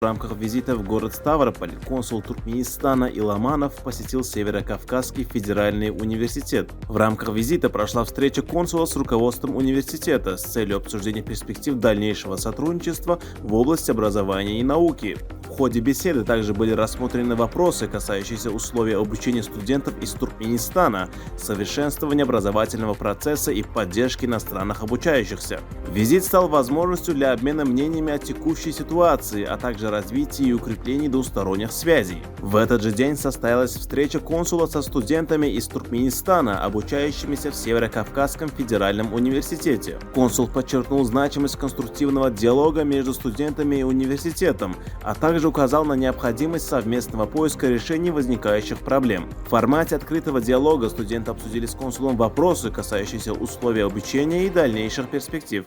В рамках визита в город Ставрополь консул Туркменистана Иламанов посетил Северо-Кавказский федеральный университет. В рамках визита прошла встреча консула с руководством университета с целью обсуждения перспектив дальнейшего сотрудничества в области образования и науки. В ходе беседы также были рассмотрены вопросы, касающиеся условий обучения студентов из Туркменистана, совершенствования образовательного процесса и поддержки иностранных обучающихся. Визит стал возможностью для обмена мнениями о текущей ситуации, а также развитии и укреплении двусторонних связей. В этот же день состоялась встреча консула со студентами из Туркменистана, обучающимися в Северо-Кавказском федеральном университете. Консул подчеркнул значимость конструктивного диалога между студентами и университетом, а также указал на необходимость совместного поиска решений возникающих проблем. В формате открытого диалога студенты обсудили с консулом вопросы, касающиеся условий обучения и дальнейших перспектив.